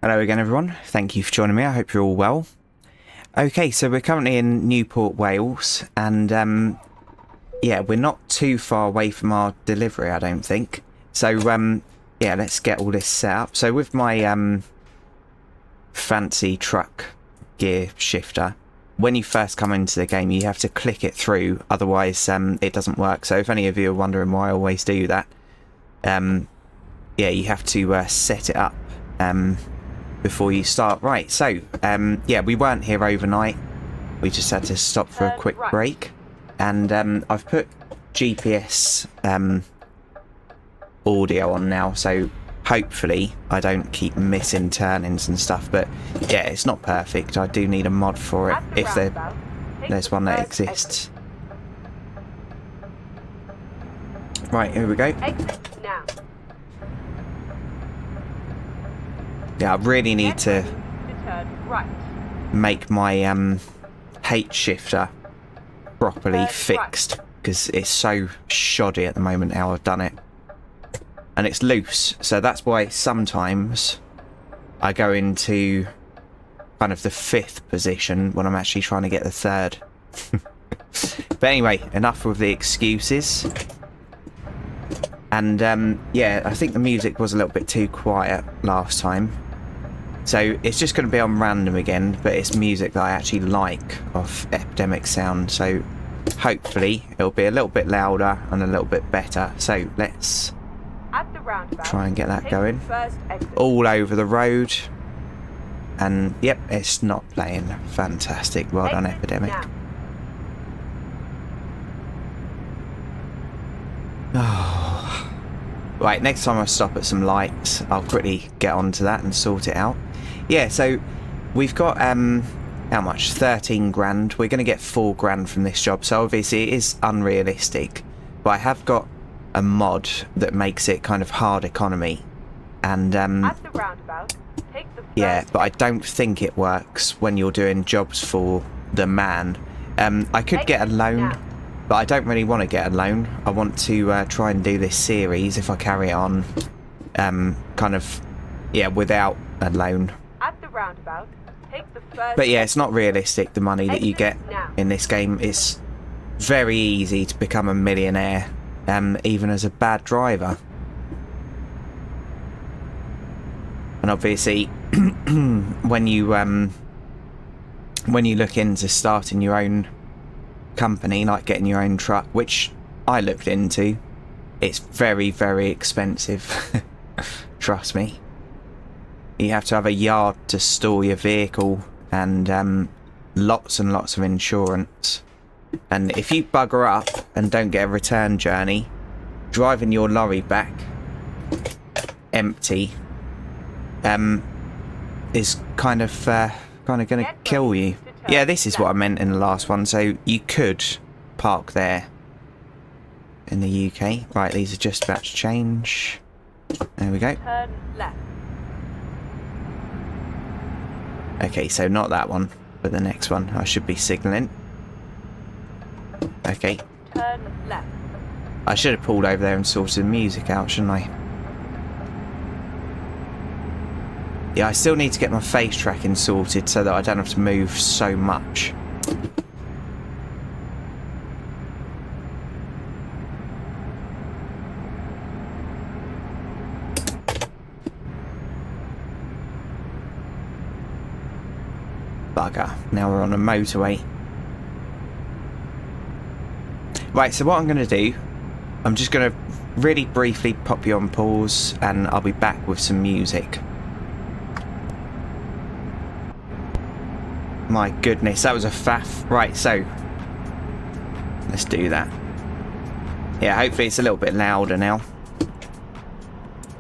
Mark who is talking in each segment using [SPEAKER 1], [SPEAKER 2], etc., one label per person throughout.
[SPEAKER 1] Hello again everyone, thank you for joining me, I hope you're all well. Okay, so we're currently in Newport, Wales, and yeah, we're not too far away from our delivery, I don't think. So yeah, let's get all this set up. So with my fancy truck gear shifter, when you first come into the game you have to click it through, otherwise it doesn't work. So if any of you are wondering why I always do that, yeah, you have to set it up before you start. Right, so yeah, we weren't here overnight, we just had to stop for a quick break, and I've put GPS audio on now, so hopefully I don't keep missing turnings and stuff, but yeah, it's not perfect. I do need a mod for it if there's one that exists. Right, here we go. Yeah, I really need to make my H shifter properly fixed, because it's so shoddy at the moment how I've done it. And it's loose, so that's why sometimes I go into kind of the 5th position when I'm actually trying to get the 3rd. But anyway, enough with the excuses. And yeah, I think the music was a little bit too quiet last time. So it's just going to be on random again, but it's music that I actually like of Epidemic sound. So hopefully it'll be a little bit louder and a little bit better. So let's try and get that going. All over the road. And yep, it's not playing. Fantastic. Well done, Epidemic. Oh. Right, next time I stop at some lights, I'll quickly get onto that and sort it out. Yeah, so we've got how much? 13 grand. We're going to get 4 grand from this job, so obviously it is unrealistic, but I have got a mod that makes it kind of hard economy, and
[SPEAKER 2] at the roundabout, take the
[SPEAKER 1] yeah, but I don't think it works when you're doing jobs for the man. I could get a loan, but I don't really want to get a loan. I want to try and do this series, if I carry it on, kind of, yeah, without a loan.
[SPEAKER 2] At the roundabout, take the first.
[SPEAKER 1] But yeah, it's not realistic, the money that you get in this game. It's very easy to become a millionaire, even as a bad driver. And obviously, when you look into starting your own company, like getting your own truck, which I looked into, it's very, very expensive. Trust me. You have to have a yard to store your vehicle, and lots and lots of insurance. And if you bugger up and don't get a return journey, driving your lorry back empty is kind of going to kill you. Yeah, this is what I meant in the last one. So you could park there in the UK. Right, these are just about to change. There we go.
[SPEAKER 2] Turn left.
[SPEAKER 1] Okay, so not that one, but the next one. I should be signalling. Okay.
[SPEAKER 2] Turn left.
[SPEAKER 1] I should have pulled over there and sorted the music out, shouldn't I? Yeah, I still need to get my face tracking sorted so that I don't have to move so much. Bugger. Now we're on a motorway. Right, so what I'm going to do, I'm just going to really briefly pop you on pause, and I'll be back with some music. My goodness, that was a faff. Right, so let's do that. Yeah, hopefully it's a little bit louder now.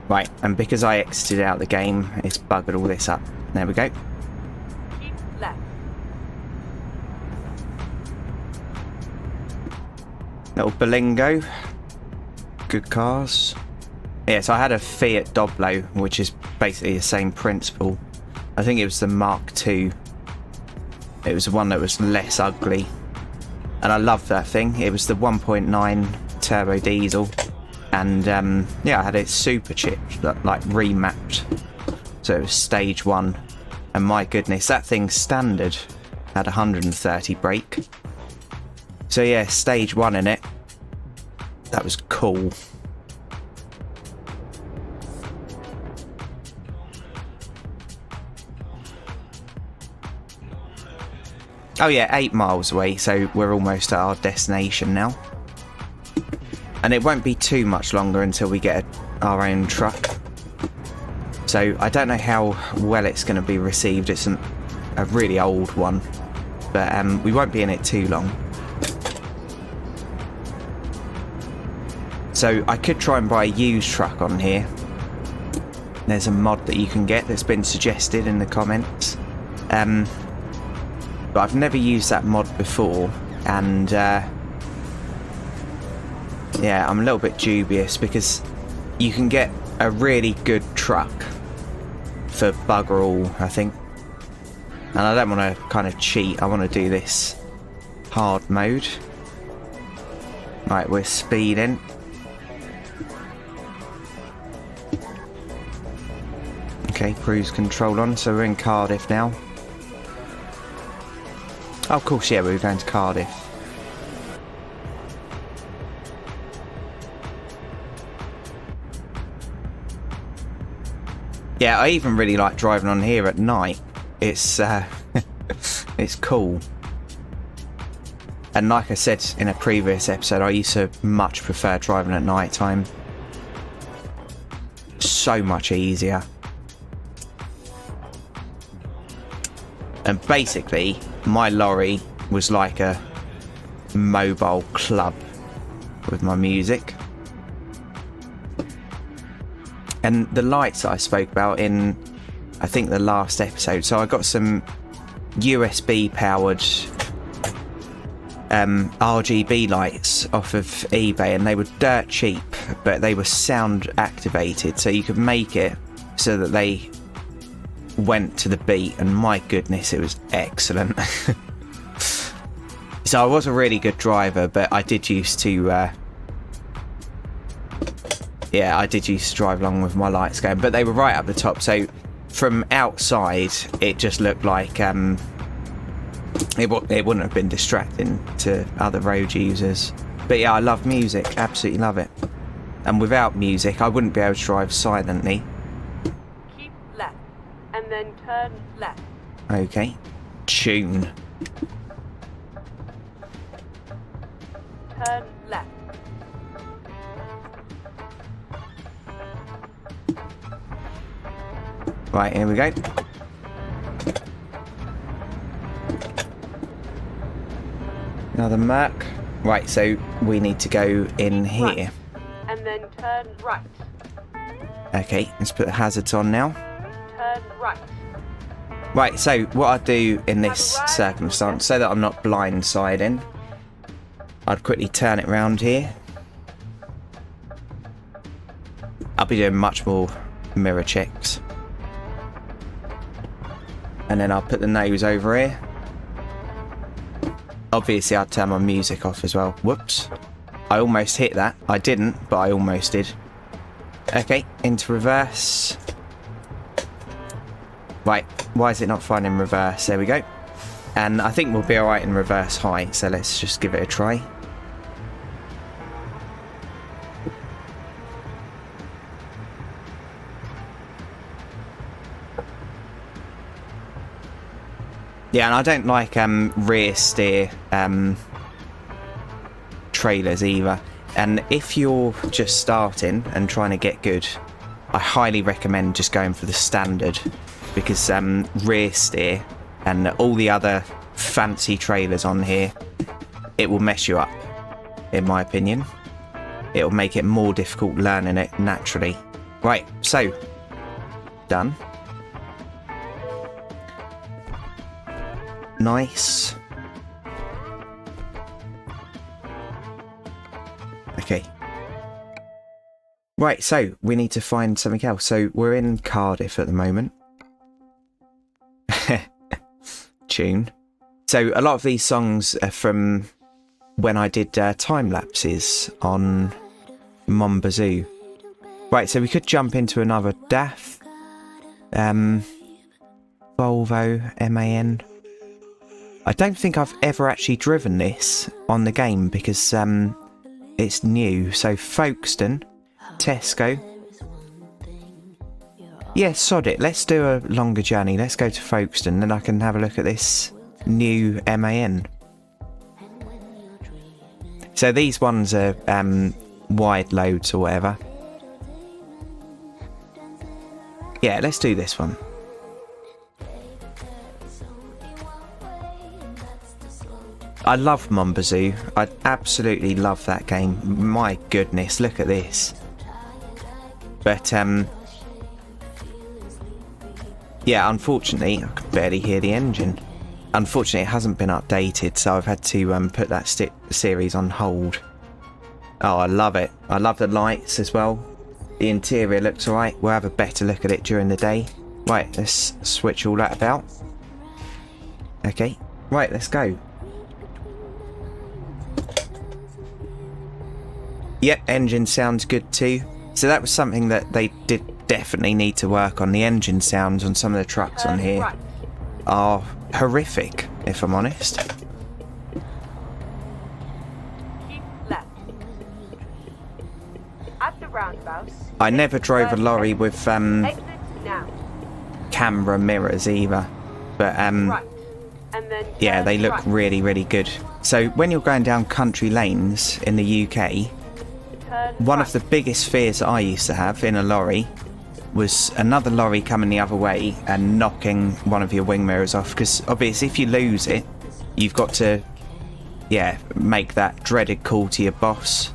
[SPEAKER 1] Right, and because I exited out the game, it's buggered all this up. There we go.
[SPEAKER 2] Keep left.
[SPEAKER 1] Little Berlingo. Good cars. Yeah, so I had a Fiat Doblo, which is basically the same principle. I think it was the Mark II. It was the one that was less ugly. And I loved that thing. It was the 1.9 turbo diesel. And yeah, I had it super chipped, like remapped. So So it was stage 1. And my goodness, that thing's standard had 130 brake. So yeah, stage 1 in it. That was cool. Oh yeah, 8 miles away, so we're almost at our destination now. And it won't be too much longer until we get our own truck. So I don't know how well it's going to be received. It's a really old one, but we won't be in it too long. So I could try and buy a used truck on here. There's a mod that you can get that's been suggested in the comments. But I've never used that mod before, and yeah, I'm a little bit dubious because you can get a really good truck for bugger all, I think. And I don't want to kind of cheat, I want to do this hard mode. Right, we're speeding. Okay, cruise control on, so we're in Cardiff now. Oh, of course, yeah, we were going to Cardiff. Yeah, I even really like driving on here at night. It's it's cool. And like I said in a previous episode, I used to much prefer driving at night time. So much easier. And basically, my lorry was like a mobile club with my music. And the lights that I spoke about in, I think, the last episode. So I got some USB powered RGB lights off of eBay, and they were dirt cheap, but they were sound activated. So you could make it so that they went to the beat, and my goodness, it was excellent. So I was a really good driver, but I did used to yeah, I did used to drive along with my lights going, but they were right up the top, so from outside it just looked like it wouldn't have been distracting to other road users. But yeah, I love music, absolutely love it, and without music I wouldn't be able to drive silently.
[SPEAKER 2] Keep left, and then turn left.
[SPEAKER 1] Okay, tune.
[SPEAKER 2] Turn left.
[SPEAKER 1] Right, here we go. Another Merc. Right, so we need to go in here.
[SPEAKER 2] Right, and then turn right.
[SPEAKER 1] Okay, let's put the hazards on now.
[SPEAKER 2] Turn right.
[SPEAKER 1] Right, so what I'd do in this circumstance, so that I'm not blindsiding, I'd quickly turn it round here. I'll be doing much more mirror checks. And then I'll put the nose over here. Obviously I'd turn my music off as well. Whoops. I almost hit that. I didn't, but I almost did. Okay, into reverse. Right, why is it not finding reverse? There we go. And I think we'll be alright in reverse high, so let's just give it a try. Yeah, and I don't like rear steer trailers either. And if you're just starting and trying to get good, I highly recommend just going for the standard, because rear steer and all the other fancy trailers on here, it will mess you up, in my opinion. It will make it more difficult learning it naturally. Right, so done. Nice. Okay. Right, so we need to find something else. So we're in Cardiff at the moment. Tune. So a lot of these songs are from when I did time lapses on Mombazoo. Right, so we could jump into another DAF. Volvo MAN. I don't think I've ever actually driven this on the game because it's new. So Folkestone, Tesco. Yeah, sod it. Let's do a longer journey. Let's go to Folkestone, then I can have a look at this new MAN. So these ones are wide loads or whatever. Yeah, let's do this one. I love Mombazoo. I absolutely love that game. My goodness, look at this. But yeah, unfortunately, I could barely hear the engine. Unfortunately, it hasn't been updated, so I've had to put that series on hold. Oh, I love it. I love the lights as well. The interior looks alright. We'll have a better look at it during the day. Right, let's switch all that about. Okay, right, let's go. Yep, engine sounds good too. So that was something that they did definitely need to work on. The engine sounds on some of the trucks on here are horrific, if I'm honest.
[SPEAKER 2] Keep left. At the roundabout.
[SPEAKER 1] I never drove a lorry with
[SPEAKER 2] Exit now.
[SPEAKER 1] camera mirrors either, but
[SPEAKER 2] Right. And then
[SPEAKER 1] yeah, they look
[SPEAKER 2] right.
[SPEAKER 1] really, really good. So when you're going down country lanes in the UK,
[SPEAKER 2] Turn
[SPEAKER 1] one
[SPEAKER 2] right.
[SPEAKER 1] of the biggest fears that I used to have in a lorry was another lorry coming the other way and knocking one of your wing mirrors off, because obviously if you lose it, you've got to, yeah, make that dreaded call to your boss,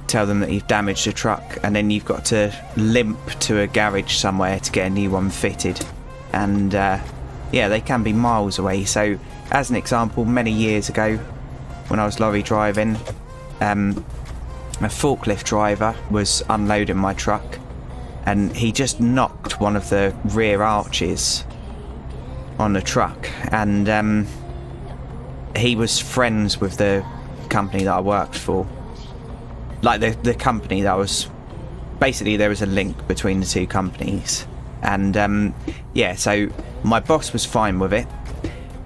[SPEAKER 1] tell them that you've damaged the truck, and then you've got to limp to a garage somewhere to get a new one fitted. And yeah, they can be miles away. So as an example, many years ago when I was lorry driving, a forklift driver was unloading my truck and he just knocked one of the rear arches on the truck, and he was friends with the company that I worked for. Like the company that I was, basically there was a link between the two companies, and yeah, so my boss was fine with it,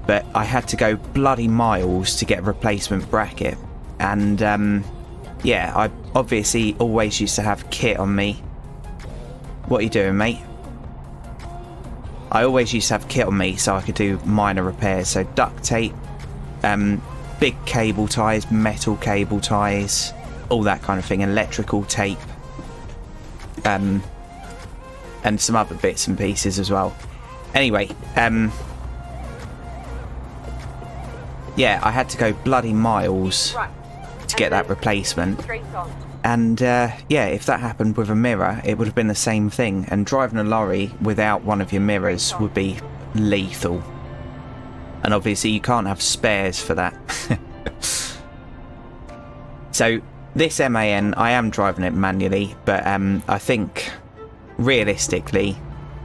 [SPEAKER 1] but I had to go bloody miles to get a replacement bracket. And yeah, I obviously always used to have kit on me. What are you doing, mate? I always used to have kit on me so I could do minor repairs. So duct tape, big cable ties, metal cable ties, all that kind of thing, electrical tape, and some other bits and pieces as well. Anyway, yeah, I had to go bloody miles
[SPEAKER 2] Right.
[SPEAKER 1] to get that replacement.
[SPEAKER 2] Straight on.
[SPEAKER 1] And yeah, if that happened with a mirror, it would have been the same thing. And driving a lorry without one of your mirrors would be lethal. And obviously you can't have spares for that. So this MAN, I am driving it manually, but I think realistically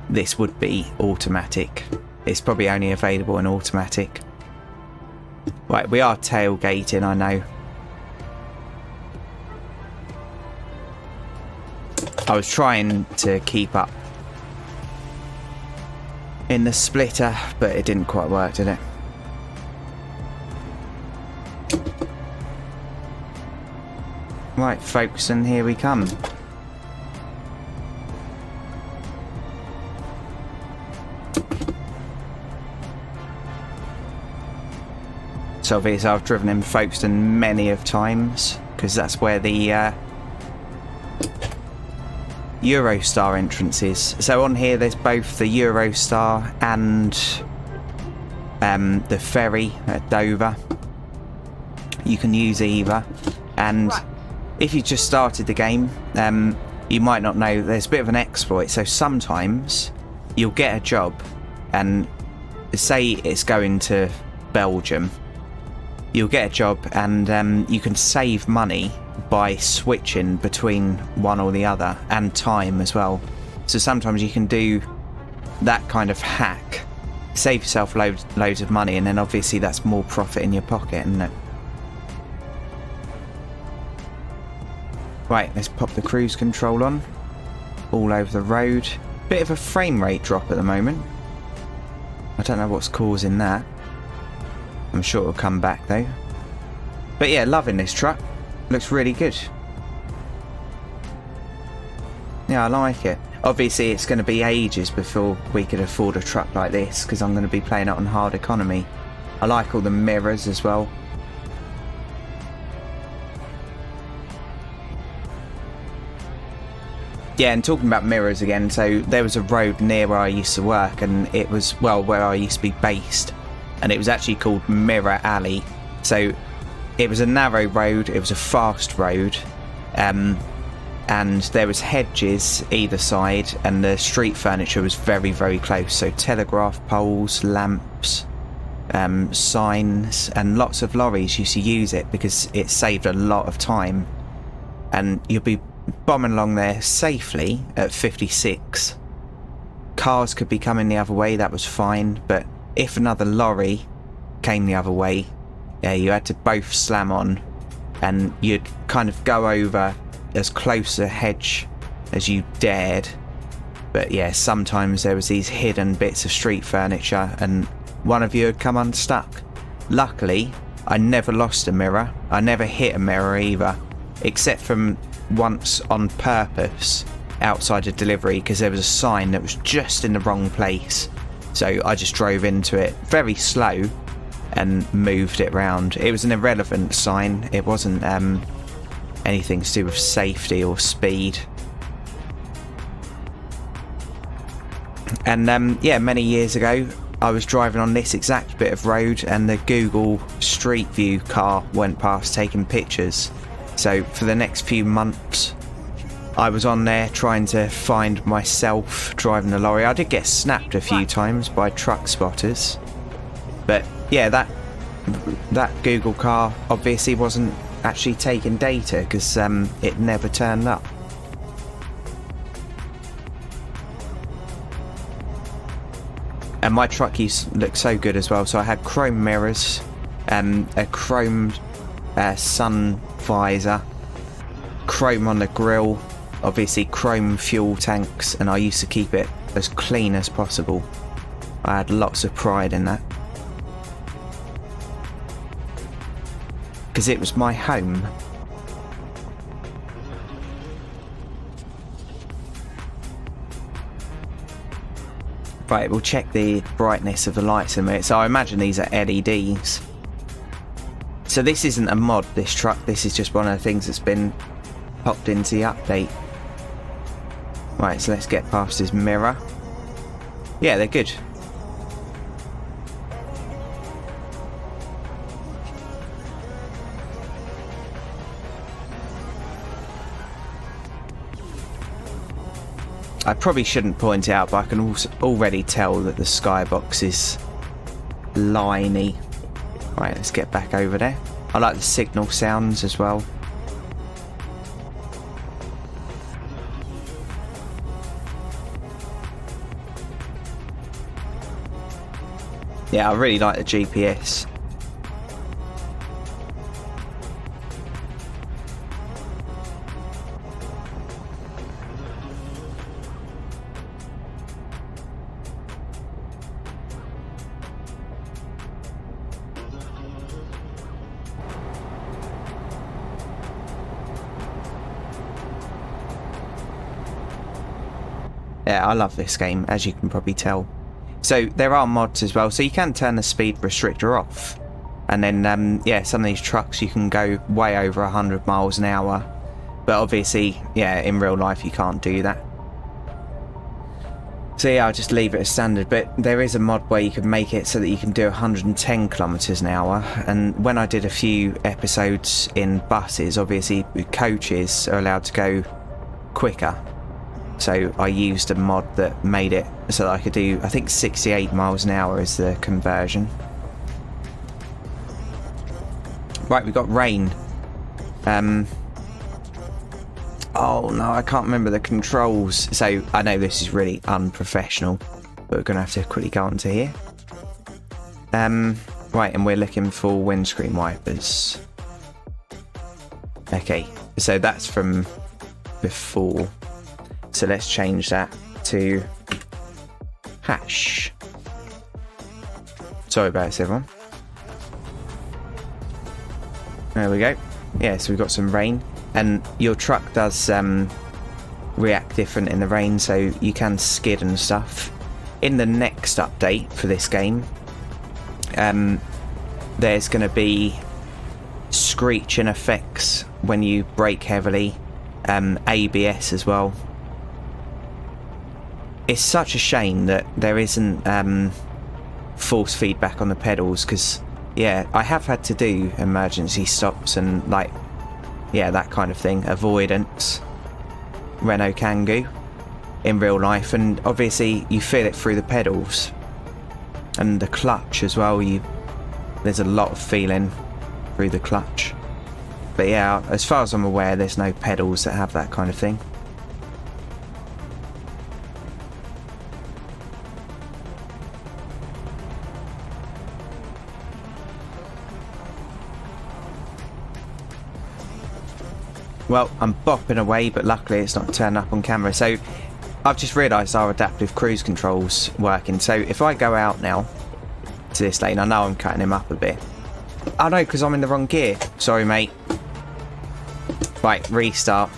[SPEAKER 1] this would be automatic. It's probably only available in automatic. Right, we are tailgating, I know. I was trying to keep up in the splitter, but it didn't quite work, did it? Right, folks, and here we come. So obviously I've driven in Folkestone many of times, because that's where the Eurostar entrances. So on here there's both the Eurostar and the ferry at Dover. You can use either, and if you just started the game, you might not know there's a bit of an exploit. So sometimes you'll get a job and say it's going to Belgium, you'll get a job and you can save money by switching between one or the other, and time as well. So sometimes you can do that kind of hack, save yourself loads of money, and then obviously that's more profit in your pocket, isn't it? Right, let's pop the cruise control on all over the road. Bit of a frame rate drop at the moment. I don't know what's causing that. I'm sure it'll come back though. But yeah, loving this truck. Looks really good. Yeah, I like it. Obviously, it's going to be ages before we could afford a truck like this because I'm going to be playing it on hard economy. I like all the mirrors as well. Yeah, and talking about mirrors again, so there was a road near where I used to work, and it was, well, where I used to be based, and it was actually called Mirror Alley. So it was a narrow road, it was a fast road, and there was hedges either side, and the street furniture was very, very close. So telegraph poles, lamps, signs, and lots of lorries used to use it because it saved a lot of time. And you'll be bombing along there safely at 56. Cars could be coming the other way, that was fine, but if another lorry came the other way, yeah, you had to both slam on, and you'd kind of go over as close a hedge as you dared. But yeah, sometimes there was these hidden bits of street furniture and one of you had come unstuck. Luckily, I never lost a mirror. I never hit a mirror either, except from once on purpose outside a delivery because there was a sign that was just in the wrong place. So I just drove into it very slow and moved it round. It was an irrelevant sign. It wasn't anything to do with safety or speed. And yeah, many years ago I was driving on this exact bit of road and the Google Street View car went past taking pictures. So for the next few months I was on there trying to find myself driving the lorry. I did get snapped a few times by truck spotters, but yeah, that Google car obviously wasn't actually taking data because it never turned up. And my truck used to look so good as well. So I had chrome mirrors, a chrome sun visor, chrome on the grille, obviously chrome fuel tanks, and I used to keep it as clean as possible. I had lots of pride in that because it was my home. Right, we'll check the brightness of the lights in a minute. So I imagine these are LEDs. So this isn't a mod, this truck. This is just one of the things that's been popped into the update. Right, so let's get past this mirror. Yeah, they're good. I probably shouldn't point it out, but I can also already tell that the skybox is liney. Right, let's get back over there. I like the signal sounds as well. Yeah, I really like the GPS. Yeah, I love this game, as you can probably tell. So there are mods as well, so you can turn the speed restrictor off, and then yeah, some of these trucks you can go way over 100 miles an hour, but obviously, yeah, in real life you can't do that. So yeah, I'll just leave it as standard, but there is a mod where you can make it so that you can do 110 kilometers an hour, and when I did a few episodes in buses, obviously coaches are allowed to go quicker. So I used a mod that made it so that I could do, I think 68 miles an hour is the conversion. Right, we've got rain. Oh no, I can't remember the controls. So I know this is really unprofessional, but we're going to have to quickly go onto here. Right, and we're looking for windscreen wipers. Okay, so that's from before. So let's change that to hash. Sorry about this, everyone. There we go. Yeah, so we've got some rain. And your truck does react different in the rain, so you can skid and stuff. In the next update for this game, there's going to be screeching effects when you brake heavily, ABS as well. It's such a shame that there isn't force feedback on the pedals, because yeah, I have had to do emergency stops and like, yeah, that kind of thing, avoidance, Renault Kangoo in real life, and obviously you feel it through the pedals and the clutch as well. There's a lot of feeling through the clutch. But yeah, as far as I'm aware, there's no pedals that have that kind of thing. Well, I'm bopping away, but luckily it's not turned up on camera. So I've just realised our adaptive cruise control's working. So if I go out now to this lane, I know I'm cutting him up a bit. Oh no, because I'm in the wrong gear. Sorry, mate. Right, restart.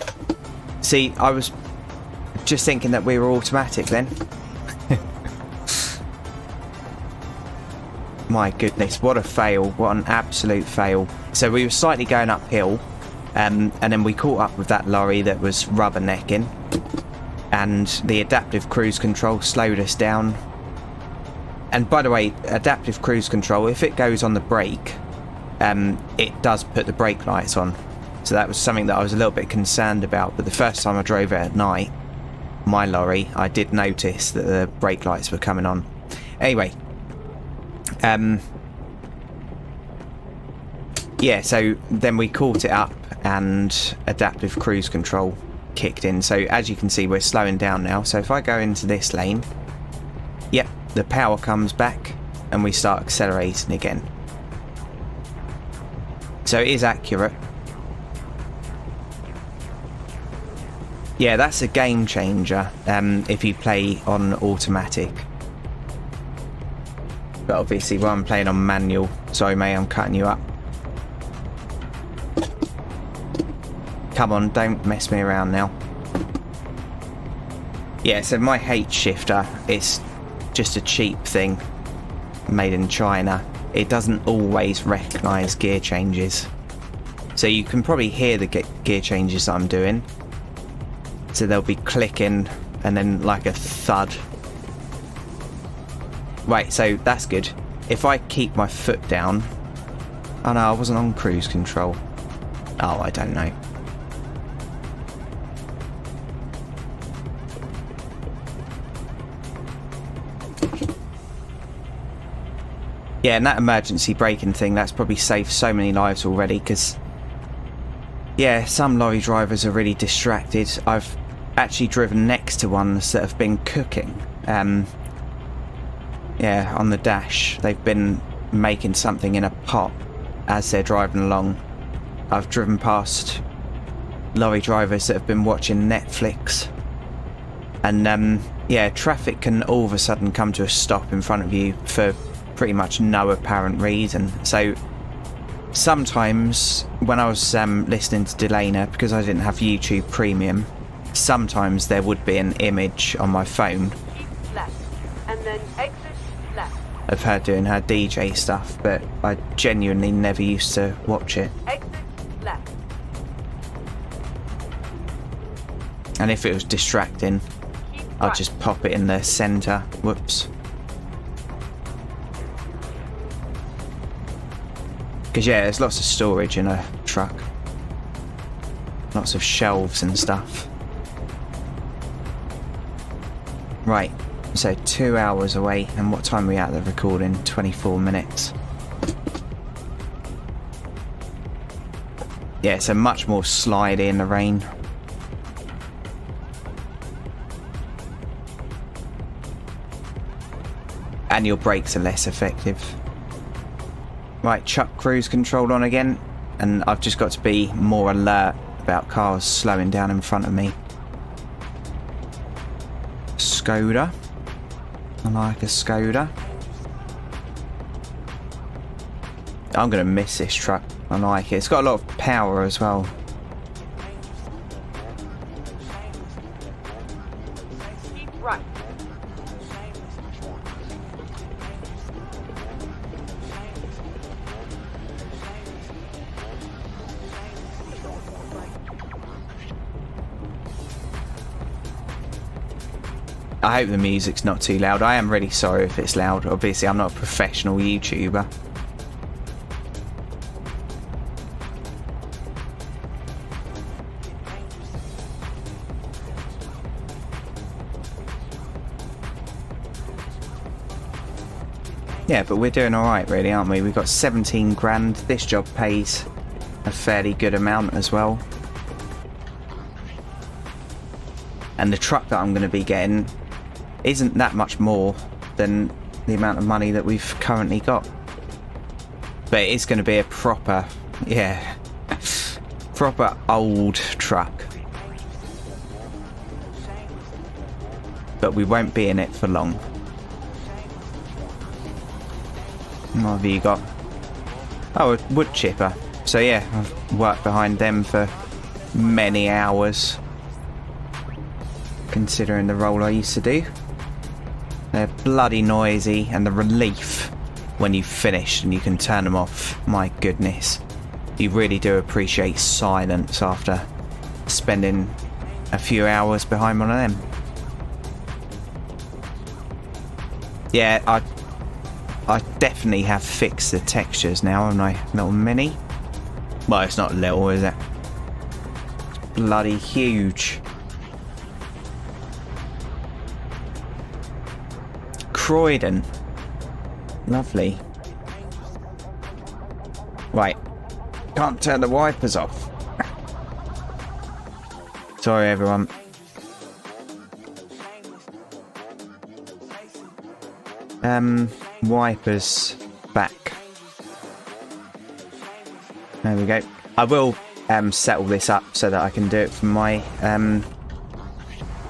[SPEAKER 1] See, I was just thinking that we were automatic then. My goodness, what a fail. What an absolute fail. So we were slightly going uphill. And then we caught up with that lorry that was rubbernecking, and the adaptive cruise control slowed us down. And by the way, adaptive cruise control, if it goes on the brake, it does put the brake lights on. So that was something that I was a little bit concerned about. But the first time I drove it at night, my lorry, I did notice that the brake lights were coming on. Anyway, yeah, so then we caught it up and adaptive cruise control kicked in. So as you can see, we're slowing down now. So if I go into this lane, yep, the power comes back and we start accelerating again. So it is accurate. Yeah, that's a game changer if you play on automatic. But obviously, while I'm playing on manual, sorry mate, I'm cutting you up. Come on, don't mess me around now. Yeah, so my H shifter is just a cheap thing made in China. It doesn't always recognise gear changes. So you can probably hear the gear changes that I'm doing. So they'll be clicking and then like a thud. Right, so that's good. If I keep my foot down... Oh no, I wasn't on cruise control. Oh, I don't know. Yeah, and that emergency braking thing, that's probably saved so many lives already, because, yeah, some lorry drivers are really distracted. I've actually driven next to ones that have been cooking. Yeah, on the dash. They've been making something in a pot as they're driving along. I've driven past lorry drivers that have been watching Netflix. And, yeah, traffic can all of a sudden come to a stop in front of you for pretty much no apparent reason. So sometimes when I was listening to Delana, because I didn't have YouTube Premium, sometimes there would be an image on my phone
[SPEAKER 2] Keep left, and then exit left.
[SPEAKER 1] of her doing her DJ stuff, but I genuinely never used to watch it.
[SPEAKER 2] Exit left.
[SPEAKER 1] And if it was distracting,
[SPEAKER 2] Keep
[SPEAKER 1] I'll
[SPEAKER 2] right.
[SPEAKER 1] just pop it in the centre. Whoops. Because yeah, there's lots of storage in a truck. Lots of shelves and stuff. Right, so 2 hours away, and what time are we at the recording? 24 minutes. Yeah, so much more slidey in the rain. And your brakes are less effective. Right, chuck cruise control on again, and I've just got to be more alert about cars slowing down in front of me. Skoda. I like a Skoda. I'm going to miss this truck. I like it. It's got a lot of power as well.
[SPEAKER 2] Keep right.
[SPEAKER 1] I hope the music's not too loud. I am really sorry if it's loud. Obviously, I'm not a professional YouTuber. Yeah, but we're doing alright really, aren't we? We've got 17 grand. This job pays a fairly good amount as well. And the truck that I'm going to be getting isn't that much more than the amount of money that we've currently got. But it is going to be a proper, yeah, proper old truck. But we won't be in it for long. What have you got? Oh, a wood chipper. So yeah, I've worked behind them for many hours, considering the role I used to do. They're bloody noisy, and the relief when you've finished and you can turn them off, my goodness. You really do appreciate silence after spending a few hours behind one of them. Yeah, I definitely have fixed the textures now, haven't I? Little mini. Well, it's not little, is it? It's bloody huge. Croydon. Lovely. Right. Can't turn the wipers off. Sorry, everyone. Wipers back. There we go. I will settle this up so that I can do it from my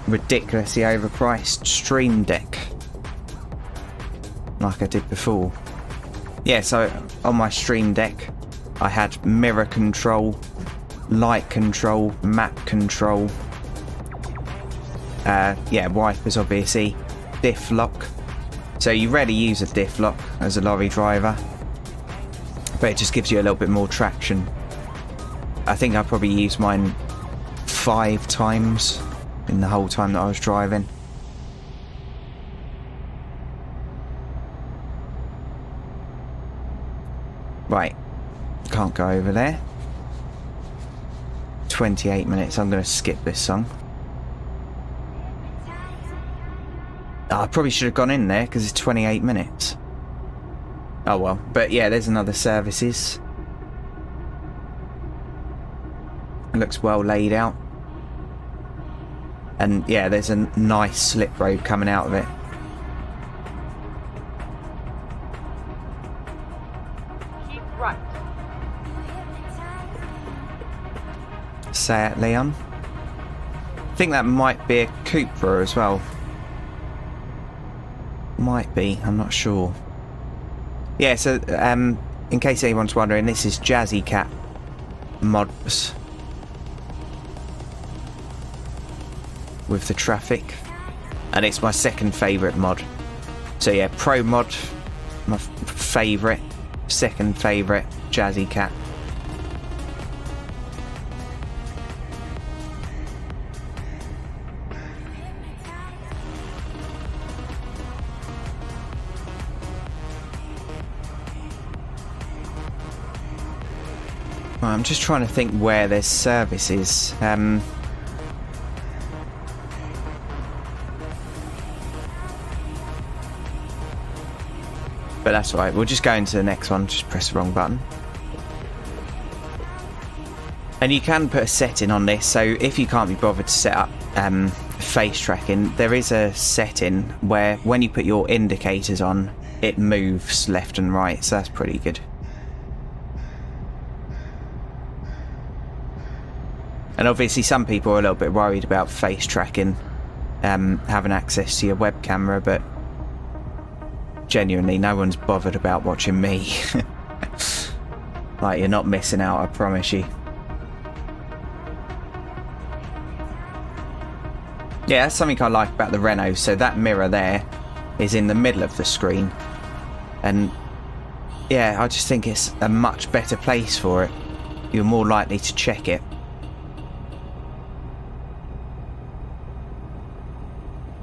[SPEAKER 1] ridiculously overpriced Stream Deck, like I did before. Yeah, so on my Stream Deck I had mirror control, light control, map control, yeah, wipers obviously, diff lock. So you rarely use a diff lock as a lorry driver, but it just gives you a little bit more traction. I think I probably used mine 5 times in the whole time that I was driving. Right, can't go over there. 28 minutes, I'm going to skip this song. Oh, I probably should have gone in there because it's 28 minutes. Oh well, but yeah, there's another services. It looks well laid out. And yeah, there's a nice slip road coming out of it.
[SPEAKER 2] Keep right.
[SPEAKER 1] Say it, Leon. I think that might be a Cupra as well. Might be, I'm not sure. Yeah, so in case anyone's wondering, this is Jazzy Cat mods with the traffic, and it's my second favourite mod. So yeah, Pro mod, my favourite, second favourite, Jazzy Cat. I'm just trying to think where there's services. But that's alright, we'll just go into the next one, just press the wrong button. And you can put a setting on this, so if you can't be bothered to set up face tracking, there is a setting where when you put your indicators on, it moves left and right, so that's pretty good. And obviously some people are a little bit worried about face tracking, having access to your web camera, but genuinely, no one's bothered about watching me. Like, you're not missing out, I promise you. Yeah, that's something I like about the Renault. So that mirror there is in the middle of the screen. And yeah, I just think it's a much better place for it. You're more likely to check it.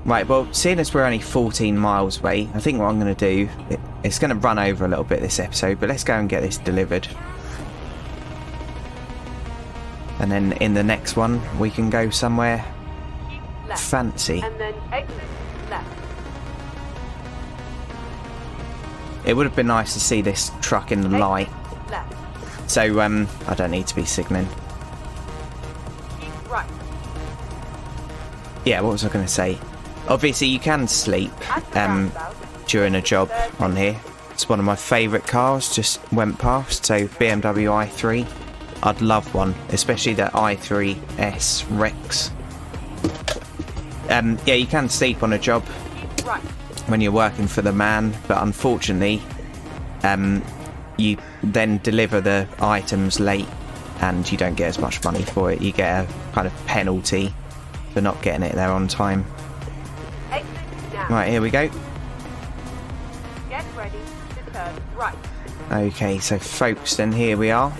[SPEAKER 1] Right, well, seeing as we're only 14 miles away, I think what I'm going to do, it's going to run over a little bit this episode, but let's go and get this delivered. And then in the next one, we can go somewhere fancy.
[SPEAKER 2] And then exit left.
[SPEAKER 1] It would have been nice to see this truck in the light.
[SPEAKER 2] Left.
[SPEAKER 1] So, I don't need to be signalling.
[SPEAKER 2] Keep right.
[SPEAKER 1] Yeah, what was I going to say? Obviously, you can sleep during a job on here. It's one of my favourite cars, just went past. So, BMW i3. I'd love one, especially the i3S Rex. Yeah, you can sleep on a job
[SPEAKER 2] Right.
[SPEAKER 1] when you're working for the man, but unfortunately, you then deliver the items late and you don't get as much money for it. You get a kind of penalty for not getting it there on time.
[SPEAKER 2] Exit now.
[SPEAKER 1] Right, here we go.
[SPEAKER 2] Get ready to turn right.
[SPEAKER 1] Okay, so folks, then here we are.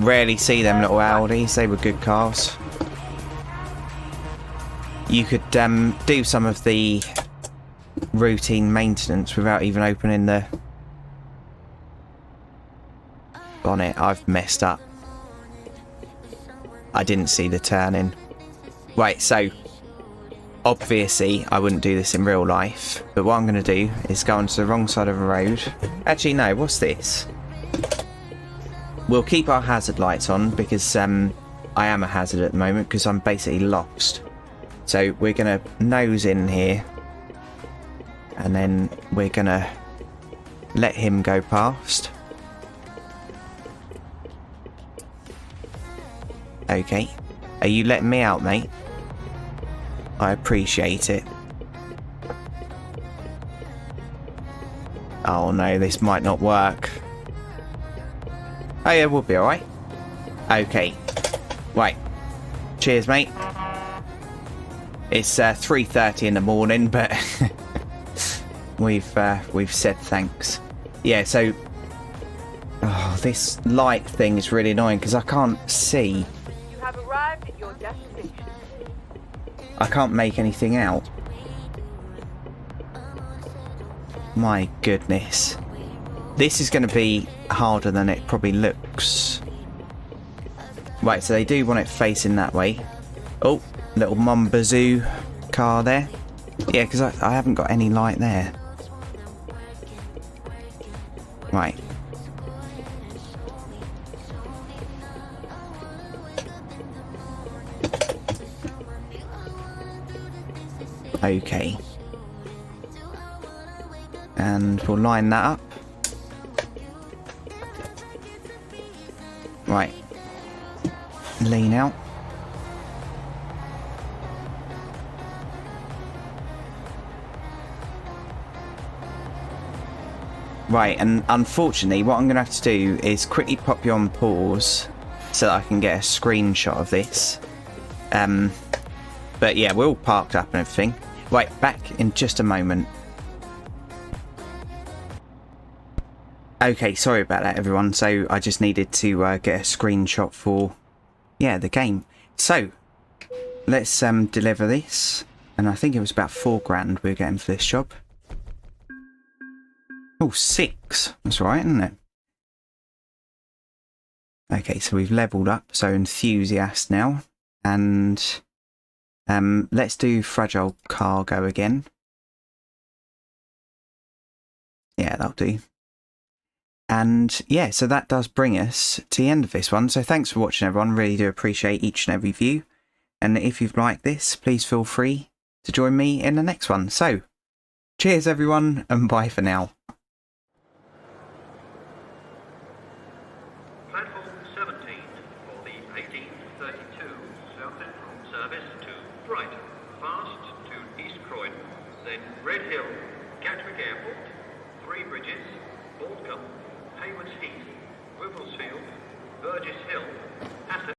[SPEAKER 1] Rarely see them little Audis, they were good cars. You could do some of the routine maintenance without even opening the bonnet. I've messed up. I didn't see the turning. Right, so obviously I wouldn't do this in real life, but what I'm going to do is go onto the wrong side of the road. Actually, no, what's this? We'll keep our hazard lights on because I am a hazard at the moment because I'm basically lost. So we're going to nose in here and then we're going to let him go past. Okay. Are you letting me out, mate? I appreciate it. Oh no, this might not work. Oh yeah, we'll be alright. Okay. Right. Cheers, mate. It's 3:30 in the morning, but we've said thanks. Yeah, so this light thing is really annoying because I can't see.
[SPEAKER 2] You have arrived at your destination.
[SPEAKER 1] I can't make anything out. My goodness. This is going to be harder than it probably looks. Right, so they do want it facing that way. Oh, little Mumbazoo car there. Yeah, because I haven't got any light there. Right. Okay. And we'll line that up. Right. Lean out. Right, and unfortunately what I'm going to have to do is quickly pop you on pause so that I can get a screenshot of this. But yeah, we're all parked up and everything. Right, back in just a moment. Okay, sorry about that everyone. So I just needed to get a screenshot for, yeah, the game. So, let's deliver this. And I think it was about £4 we were getting for this job. Oh, 6. That's right, isn't it? Okay, so we've leveled up. So enthusiast now. And let's do fragile cargo again. Yeah, that'll do. And yeah, so that does bring us to the end of this one. So thanks for watching, everyone. Really do appreciate each and every view. And if you've liked this, please feel free to join me in the next one. So, cheers everyone, and bye for now.
[SPEAKER 3] Platform 17 for the 18:32 right, fast to East Croydon, then Red Hill, Gatwick Airport, Three Bridges, Bald Gum,